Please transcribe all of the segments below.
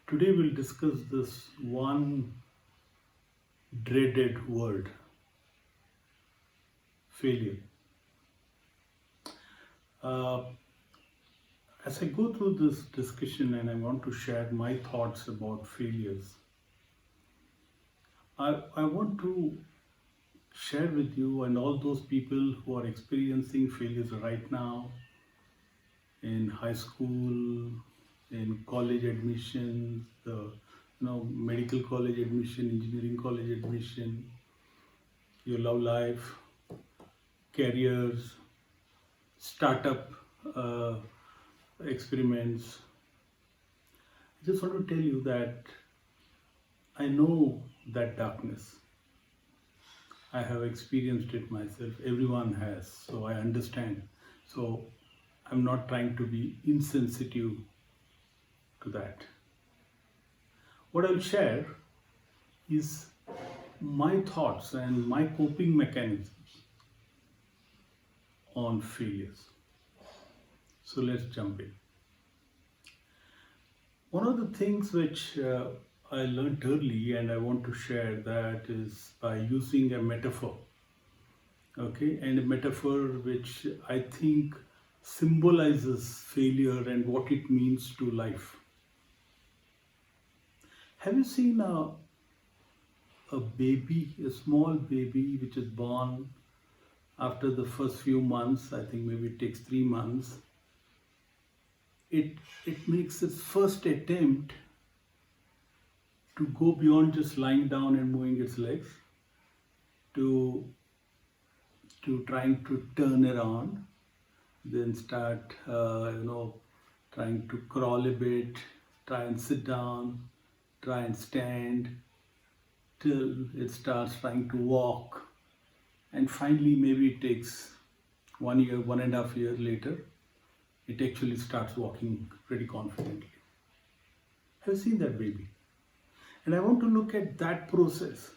Today we'll discuss this one dreaded word, failure. Uh, as I go through this discussion and I want to share my thoughts about failures, I want to share with you and all those people who are experiencing failures right now in high school, in college admissions, medical college admission, engineering college admission, your love life, careers, startup uh, experiments. I just want to tell you that I know that darkness. I have experienced it myself. Everyone has. So I understand. So I'm not trying to be insensitive to that. What I'll share is my thoughts and my coping mechanisms on failures. So let's jump in. One of the things which I learned early and I want to share that is by using a metaphor. Okay, and a metaphor which I think symbolizes failure and what it means to life. Have you seen a baby, a small baby which is born after the first few months? I think maybe it takes 3 months. It makes its first attempt to go beyond just lying down and moving its legs to trying to turn around, then start trying to crawl a bit, try and sit down, try and stand, till it starts trying to walk, and finally maybe it takes 1 year, 1.5 years later, it actually starts walking pretty confidently. Have you seen that baby? And I want to look at that process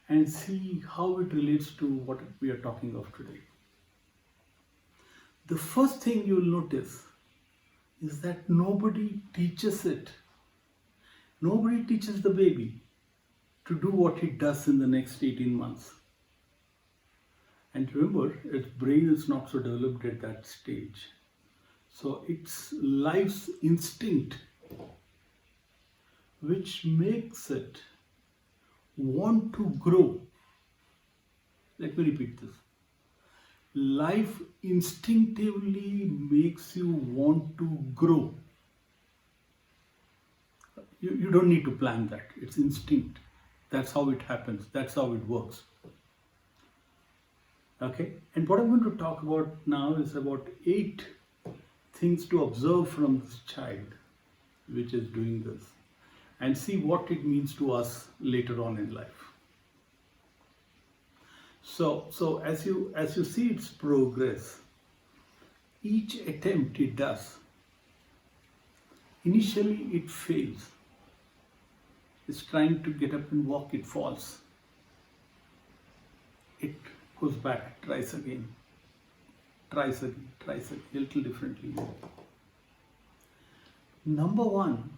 and see how it relates to what we are talking of today. The first thing you will notice is that nobody teaches it. Nobody teaches the baby to do what it does in the next 18 months. And remember, its brain is not so developed at that stage. So it's life's instinct which makes it want to grow. Let me repeat this. Life instinctively makes you want to grow. You don't need to plan that. It's instinct. That's how it happens. That's how it works. Okay? And what I'm going to talk about now is about 8 things to observe from this child which is doing this, and see what it means to us later on in life. So as you see its progress, each attempt it does, initially it fails. It's trying to get up and walk, it falls. It goes back, tries again, a little differently. Number one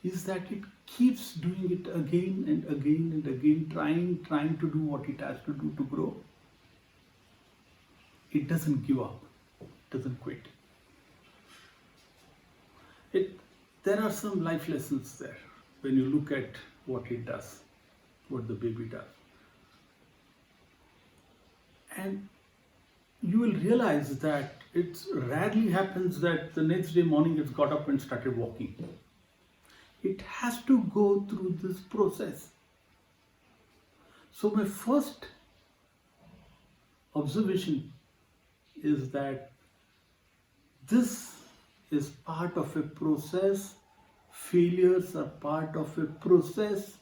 is that it keeps doing it again and again and again, trying to do what it has to do to grow. It doesn't give up, doesn't quit. There are some life lessons there when you look at what it does, what the baby does. And you will realize that it rarely happens that the next day morning it's got up and started walking. It has to go through this process. So my first observation is that this is part of a process. Failures are part of a process.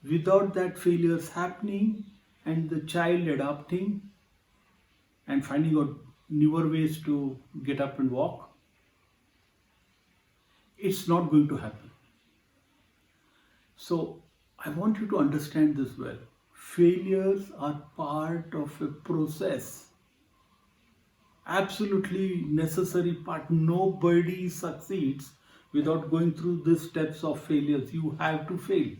Without that failures happening and the child adapting and finding out newer ways to get up and walk, it's not going to happen. So I want you to understand this well. Failures are part of a process. absolutely necessary part. Nobody succeeds without going through these steps of failures. You have to fail.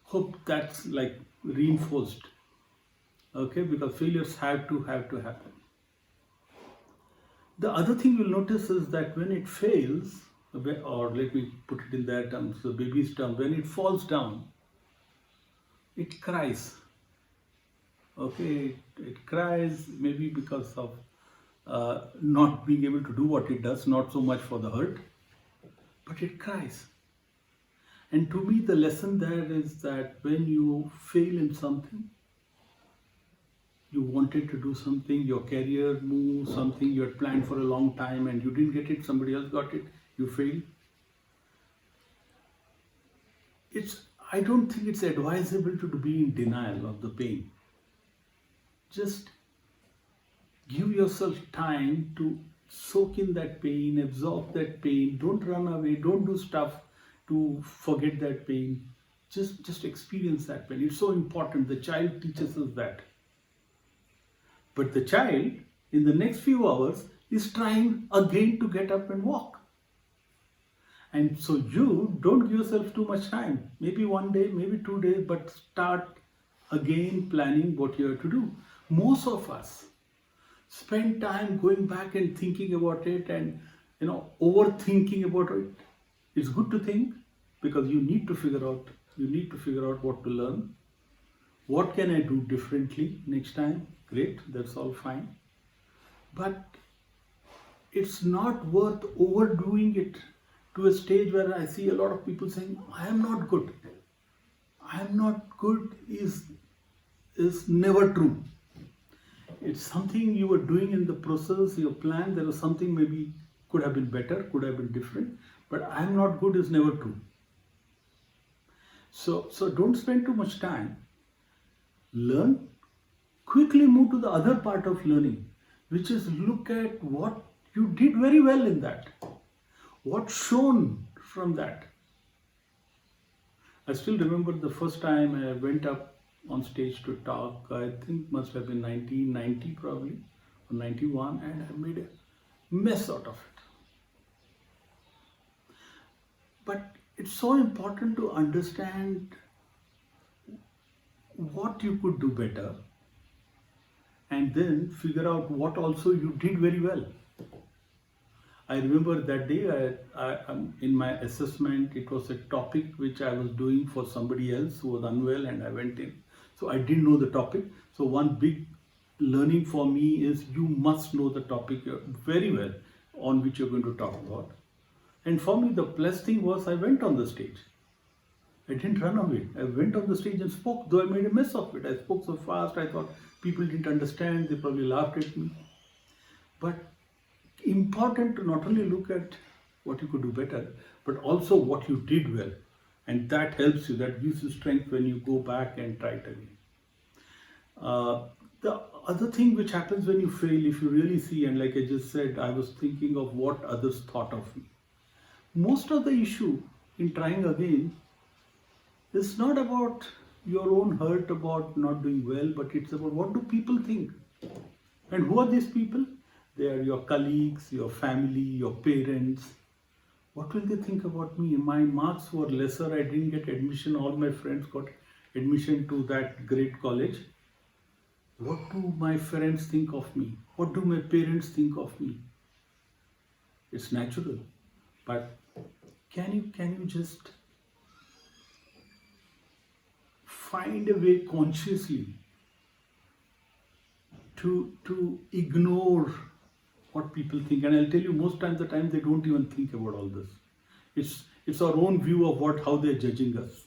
Hope that's like reinforced. Okay, because failures have to happen. The other thing you'll notice is that when it fails, or let me put it in their terms, the baby's term, when it falls down, it cries. Okay, it cries maybe because of not being able to do what it does, not so much for the hurt, but it cries. And to me, the lesson there is that when you fail in something, you wanted to do something, your career move, something you had planned for a long time and you didn't get it, somebody else got it, you failed. I don't think it's advisable to be in denial of the pain. Just give yourself time to soak in that pain, absorb that pain. Don't run away, don't do stuff to forget that pain. Just experience that pain. It's so important. The child teaches us that. But the child, in the next few hours, is trying again to get up and walk. And so you don't give yourself too much time. Maybe one day, maybe 2 days, but start again planning what you have to do. Most of us spend time going back and thinking about it and overthinking about it. It's good to think because you need to figure out what to learn. What can I do differently next time? Great, that's all fine. But it's not worth overdoing it to a stage where I see a lot of people saying, I am not good. I am not good is never true. It's something you were doing in the process, your plan, there was something maybe could have been better, could have been different, but I am not good is never true. So don't spend too much time. Learn, quickly move to the other part of learning, which is look at what you did very well in that. What shone from that? I still remember the first time I went up on stage to talk. I think must have been 1990 probably, or 91, and I made a mess out of it. But it's so important to understand what you could do better and then figure out what also you did very well. I remember that day in my assessment, it was a topic which I was doing for somebody else who was unwell and I went in. So I didn't know the topic. So one big learning for me is you must know the topic very well on which you're going to talk about. And for me, the blessed thing was I went on the stage. I didn't run away. I went on the stage and spoke, though I made a mess of it. I spoke so fast, I thought people didn't understand, they probably laughed at me. But important to not only look at what you could do better, but also what you did well. And that helps you, that gives you strength when you go back and try it again. The other thing which happens when you fail, if you really see, and like I just said, I was thinking of what others thought of me. Most of the issue in trying again is not about your own hurt about not doing well, but it's about what do people think. And who are these people? They are your colleagues, your family, your parents. What will they think about me? My marks were lesser, I didn't get admission, all my friends got admission to that great college. What do my friends think of me? What do my parents think of me? It's natural, but can you just find a way consciously to ignore what people think? And I'll tell you, most times the time they don't even think about all this. It's our own view of how they're judging us.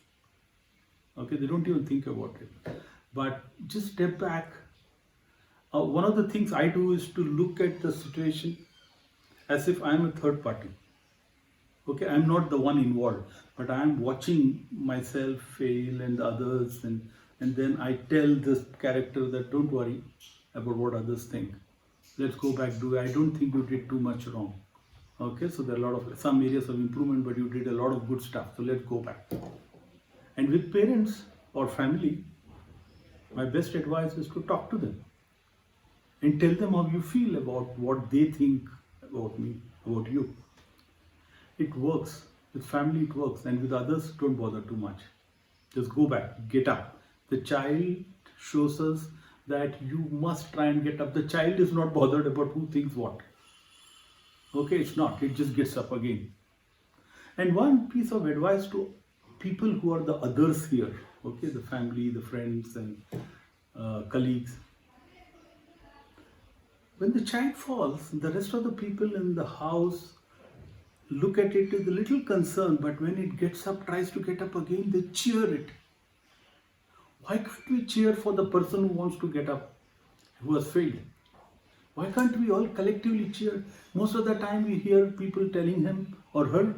Okay, they don't even think about it. But just step back. One of the things I do is to look at the situation as if I'm a third party. Okay, I'm not the one involved, but I'm watching myself fail and others, and then I tell this character that don't worry about what others think. Let's go back. I don't think you did too much wrong. Okay, so there are some areas of improvement, but you did a lot of good stuff. So let's go back. And with parents or family, my best advice is to talk to them. and tell them how you feel about what they think about me, about you. It works. With family, it works. And with others, don't bother too much. Just go back, get up. The child shows us that you must try and get up. The child is not bothered about who thinks what. Okay, it's not. It just gets up again. And one piece of advice to people who are the others here, okay, the family, the friends, and colleagues. When the child falls, the rest of the people in the house look at it with a little concern, but when it gets up, tries to get up again, they cheer it. Why can't we cheer for the person who wants to get up, who has failed? Why can't we all collectively cheer? Most of the time we hear people telling him or her,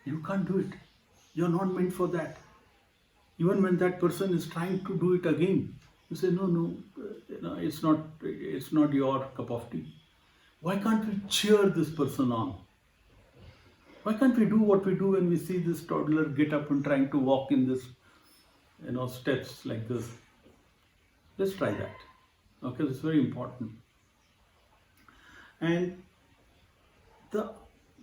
you can't do it. You're not meant for that. Even when that person is trying to do it again, you say, no, it's not your cup of tea. Why can't we cheer this person on? Why can't we do what we do when we see this toddler get up and trying to walk in this, steps like this? Let's try that. Okay, that's very important. And the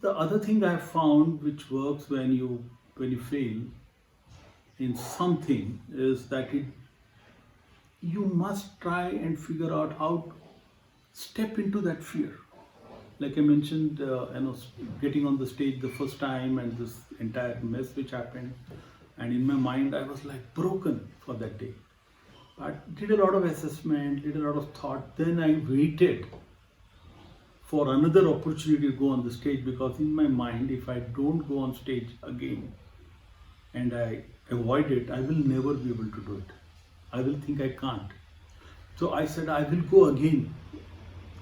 other thing I have found which works when you fail in something is that you must try and figure out how to step into that fear. Like I mentioned, getting on the stage the first time and this entire mess which happened, and in my mind I was like broken for that day. I did a lot of assessment, did a lot of thought. Then I waited for another opportunity to go on the stage, because in my mind, if I don't go on stage again and I avoid it, I will never be able to do it. I will think I can't. So I said, I will go again.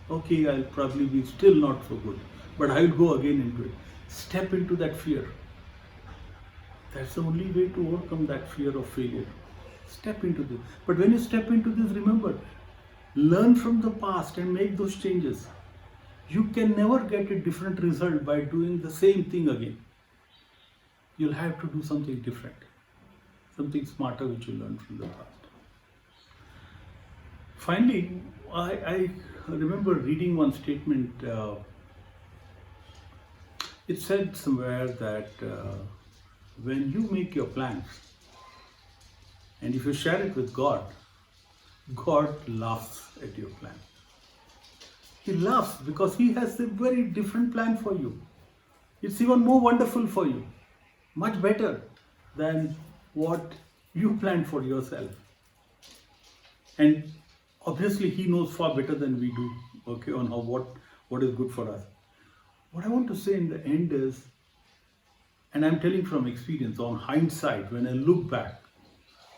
Okay, I'll probably be still not so good, but I will go again into it. Step into that fear. That's the only way to overcome that fear of failure. Step into this. But when you step into this, remember, learn from the past and make those changes. You can never get a different result by doing the same thing again. You'll have to do something different, something smarter which you learned from the past. Finally, I remember reading one statement. It said somewhere that when you make your plans and if you share it with God, God laughs at your plan. He laughs because He has a very different plan for you. It's even more wonderful for you, much better than what you planned for yourself. And obviously He knows far better than we do, okay, on what is good for us. What I want to say in the end is, and I'm telling from experience, on hindsight, when I look back,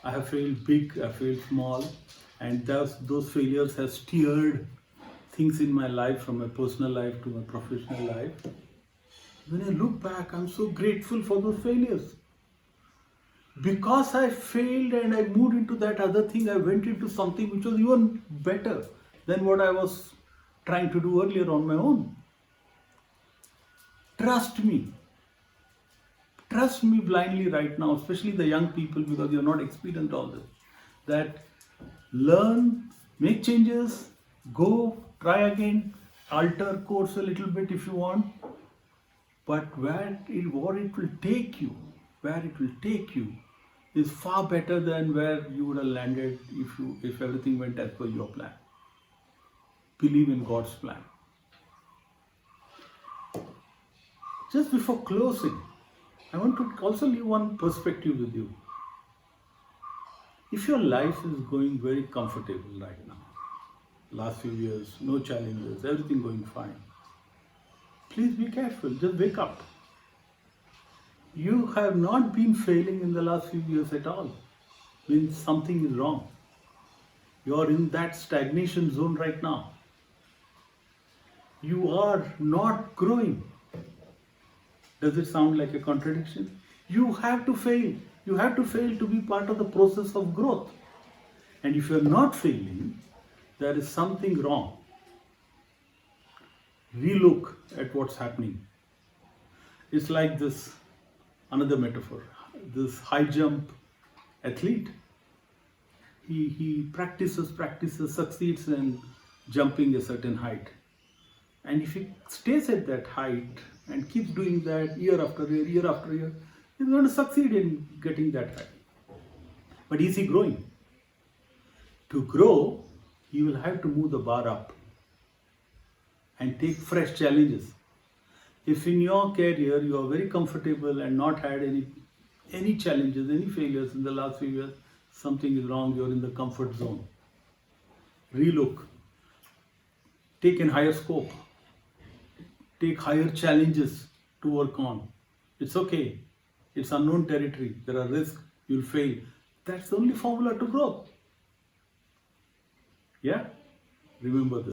I have failed big, I failed small, and those failures have steered things in my life, from my personal life to my professional life. When I look back, I'm so grateful for those failures. Because I failed and I moved into that other thing, I went into something which was even better than what I was trying to do earlier on my own. Trust me. Trust me blindly right now, especially the young people, because you're not experienced all this. That learn, make changes, go, try again, alter course a little bit if you want. But where it will take you is far better than where you would have landed if everything went as per your plan. Believe in God's plan. Just before closing, I want to also leave one perspective with you. If your life is going very comfortable right now, last few years, no challenges, everything going fine, please be careful, just wake up. You have not been failing in the last few years at all. Means something is wrong. You are in that stagnation zone right now. You are not growing. Does it sound like a contradiction? You have to fail. You have to fail to be part of the process of growth. And if you're not failing, there is something wrong. Relook at what's happening. It's like this, another metaphor, this high jump athlete. He practices, succeeds, and jumping a certain height. And if he stays at that height and keeps doing that year after year, he's going to succeed in getting that height. But is he growing? To grow, you will have to move the bar up and take fresh challenges. If in your career you are very comfortable and not had any challenges, any failures in the last few years, something is wrong. You're in the comfort zone. Relook. Take in higher scope. Take higher challenges to work on. It's okay. It's unknown territory. There are risks. You'll fail. That's the only formula to growth. Yeah? Remember this.